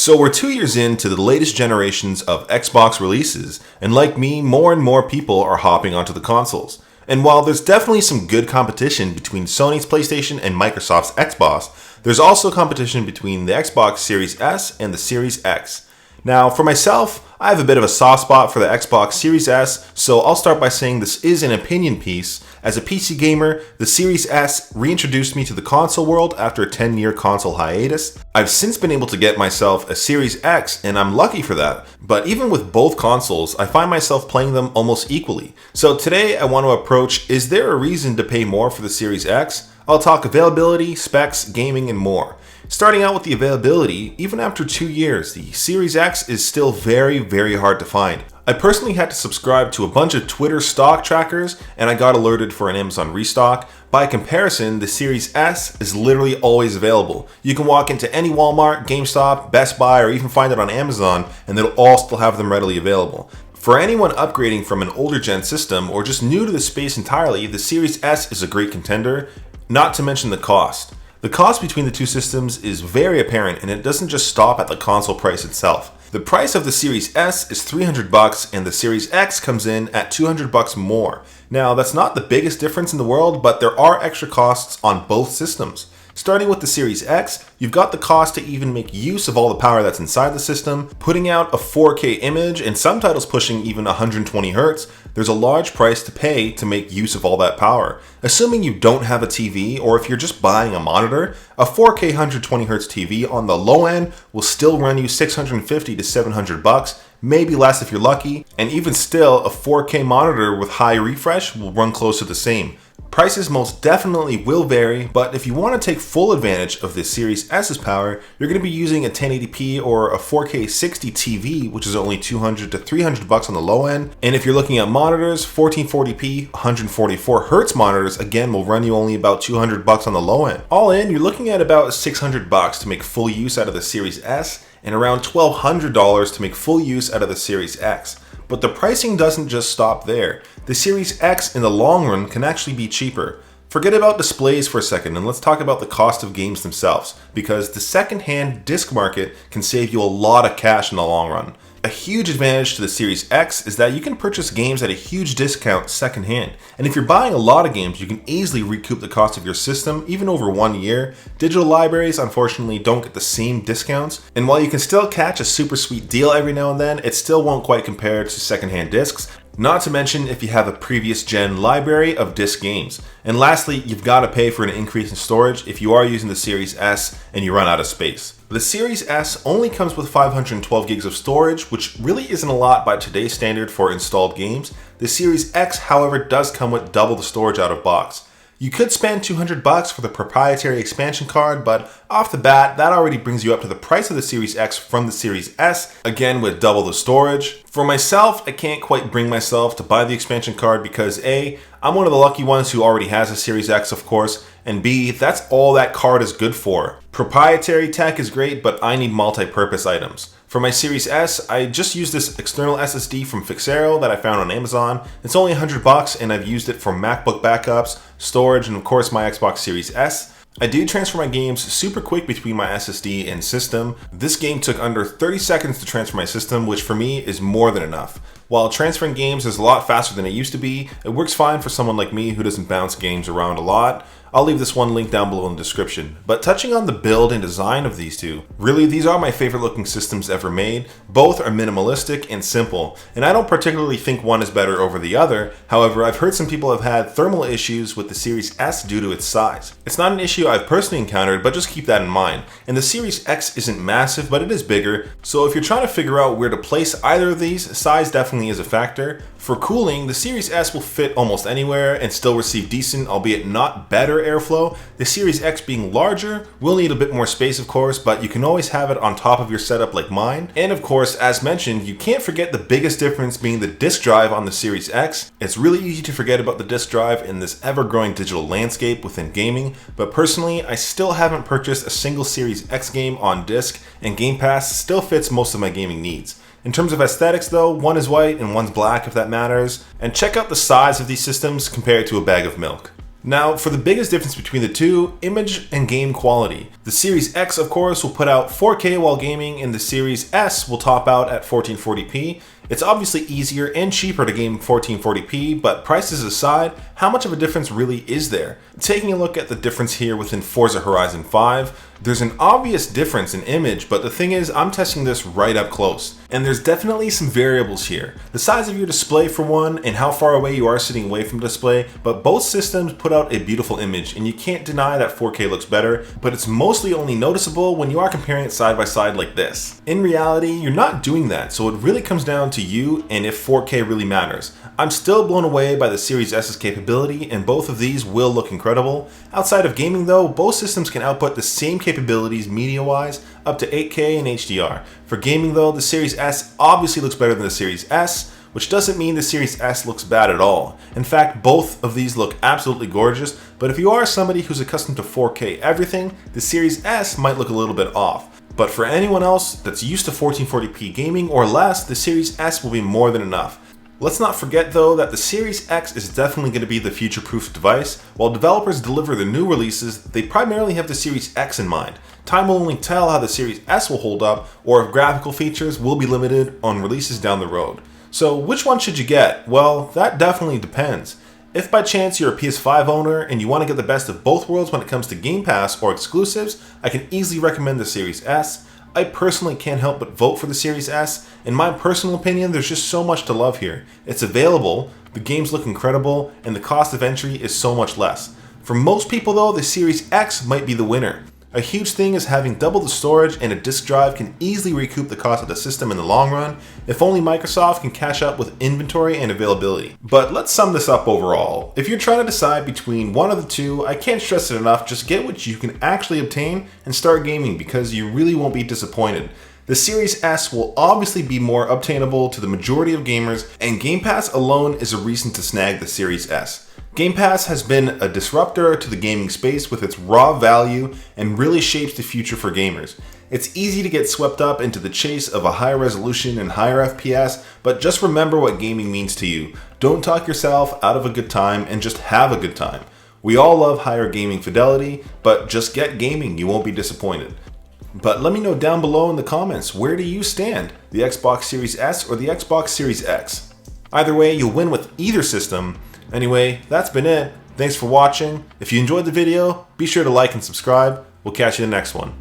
So we're 2 years into the latest generations of Xbox releases, and like me, more and more people are hopping onto the consoles. And while there's definitely some good competition between Sony's PlayStation and Microsoft's Xbox, there's also competition between the Xbox Series S and the Series X. Now, for myself, I have a bit of a soft spot for the Xbox Series S, so I'll start by saying this is an opinion piece. As a PC gamer, the Series S reintroduced me to the console world after a 10-year console hiatus. I've since been able to get myself a Series X, and I'm lucky for that. But even with both consoles, I find myself playing them almost equally. So today I want to approach, is there a reason to pay more for the Series X? I'll talk availability, specs, gaming, and more. Starting out with the availability, even after 2 years, the Series X is still very hard to find. I personally had to subscribe to a bunch of Twitter stock trackers, and I got alerted for an Amazon restock. By comparison, the Series S is literally always available. You can walk into any Walmart, GameStop, Best Buy, or even find it on Amazon, and they'll all still have them readily available. For anyone upgrading from an older gen system or just new to the space entirely, the Series S is a great contender, not to mention the cost. The cost between the two systems is very apparent, and it doesn't just stop at the console price itself. The price of the Series S is $300 and the Series X comes in at $200 more. Now, that's not the biggest difference in the world, but there are extra costs on both systems. Starting with the Series X, you've got the cost to even make use of all the power that's inside the system, putting out a 4K image and some titles pushing even 120Hz. There's a large price to pay to make use of all that power. Assuming you don't have a TV, or if you're just buying a monitor, a 4K 120Hz TV on the low end will still run you $650 to $700, maybe less if you're lucky, and even still, a 4K monitor with high refresh will run close to the same. Prices most definitely will vary, but if you want to take full advantage of the Series S's power, you're going to be using a 1080p or a 4K 60 TV, which is only $200 to $300 on the low end. And if you're looking at monitors, 1440p, 144Hz monitors, again, will run you only about $200 on the low end. All in, you're looking at about $600 to make full use out of the Series S, and around $1,200 to make full use out of the Series X. But the pricing doesn't just stop there. The Series X in the long run can actually be cheaper. Forget about displays for a second and let's talk about the cost of games themselves, because the second-hand disc market can save you a lot of cash in the long run. A huge advantage to the Series X is that you can purchase games at a huge discount secondhand, and if you're buying a lot of games, you can easily recoup the cost of your system even over 1 year. Digital libraries unfortunately don't get the same discounts, and while you can still catch a super sweet deal every now and then, it still won't quite compare to secondhand discs. Not to mention if you have a previous gen library of disc games. And lastly, you've got to pay for an increase in storage if you are using the Series S and you run out of space. The Series S only comes with 512 gigs of storage, which really isn't a lot by today's standard for installed games. The Series X, however, does come with double the storage out of box. You could spend $200 for the proprietary expansion card, but off the bat, that already brings you up to the price of the Series X from the Series S, again with double the storage. For myself, I can't quite bring myself to buy the expansion card because A, I'm one of the lucky ones who already has a Series X, of course, and B, that's all that card is good for. Proprietary tech is great, but I need multi-purpose items. For my Series S, I just use this external SSD from Fixero that I found on Amazon. It's only $100 and I've used it for MacBook backups, storage, and of course my Xbox Series S. I do transfer my games super quick between my SSD and system. This game took under 30 seconds to transfer my system, which for me is more than enough. While transferring games is a lot faster than it used to be, it works fine for someone like me who doesn't bounce games around a lot. I'll leave this one link down below in the description. But touching on the build and design of these two, really these are my favorite looking systems ever made. Both are minimalistic and simple, and I don't particularly think one is better over the other. However, I've heard some people have had thermal issues with the Series S due to its size. It's not an issue I've personally encountered, but just keep that in mind. And the Series X isn't massive, but it is bigger, so if you're trying to figure out where to place either of these, size definitely is a factor. For cooling, the Series S will fit almost anywhere and still receive decent, albeit not better airflow. The Series X being larger will need a bit more space of course, but you can always have it on top of your setup like mine. And of course, as mentioned, you can't forget the biggest difference being the disk drive on the Series X. It's really easy to forget about the disk drive in this ever-growing digital landscape within gaming, but personally, I still haven't purchased a single Series X game on disc, and Game Pass still fits most of my gaming needs. In terms of aesthetics though, one is white and one's black if that matters, and check out the size of these systems compared to a bag of milk. Now, for the biggest difference between the two, image and game quality. The Series X, of course, will put out 4K while gaming, and the Series S will top out at 1440p. It's obviously easier and cheaper to game 1440p, but prices aside, how much of a difference really is there? Taking a look at the difference here within Forza Horizon 5, there's an obvious difference in image, but the thing is, I'm testing this right up close. And there's definitely some variables here. The size of your display for one, and how far away you are sitting away from the display, but both systems put out a beautiful image, and you can't deny that 4K looks better, but it's mostly only noticeable when you are comparing it side by side like this. In reality, you're not doing that, so it really comes down to you and if 4K really matters. I'm still blown away by the Series S's capability, and both of these will look incredible. Outside of gaming though, both systems can output the same capabilities media-wise, up to 8K and HDR. For gaming though, the Series S obviously looks better than the Series S, which doesn't mean the Series S looks bad at all. In fact, both of these look absolutely gorgeous, but if you are somebody who's accustomed to 4K everything, the Series S might look a little bit off. But for anyone else that's used to 1440p gaming or less, the Series S will be more than enough. Let's not forget though that the Series X is definitely going to be the future-proof device. While developers deliver the new releases, they primarily have the Series X in mind. Time will only tell how the Series S will hold up, or if graphical features will be limited on releases down the road. So which one should you get? Well, that definitely depends. If by chance you're a PS5 owner and you want to get the best of both worlds when it comes to Game Pass or exclusives, I can easily recommend the Series S. I personally can't help but vote for the Series S. In my personal opinion, there's just so much to love here. It's available, the games look incredible, and the cost of entry is so much less. For most people though, the Series X might be the winner. A huge thing is having double the storage, and a disk drive can easily recoup the cost of the system in the long run, if only Microsoft can catch up with inventory and availability. But let's sum this up overall. If you're trying to decide between one of the two, I can't stress it enough, just get what you can actually obtain and start gaming, because you really won't be disappointed. The Series S will obviously be more obtainable to the majority of gamers, and Game Pass alone is a reason to snag the Series S. Game Pass has been a disruptor to the gaming space with its raw value and really shapes the future for gamers. It's easy to get swept up into the chase of a higher resolution and higher FPS, but just remember what gaming means to you. Don't talk yourself out of a good time, and just have a good time. We all love higher gaming fidelity, but just get gaming, you won't be disappointed. But let me know down below in the comments, where do you stand? The Xbox Series S or the Xbox Series X? Either way, you'll win with either system. Anyway, that's been it. Thanks for watching. If you enjoyed the video, be sure to like and subscribe. We'll catch you in the next one.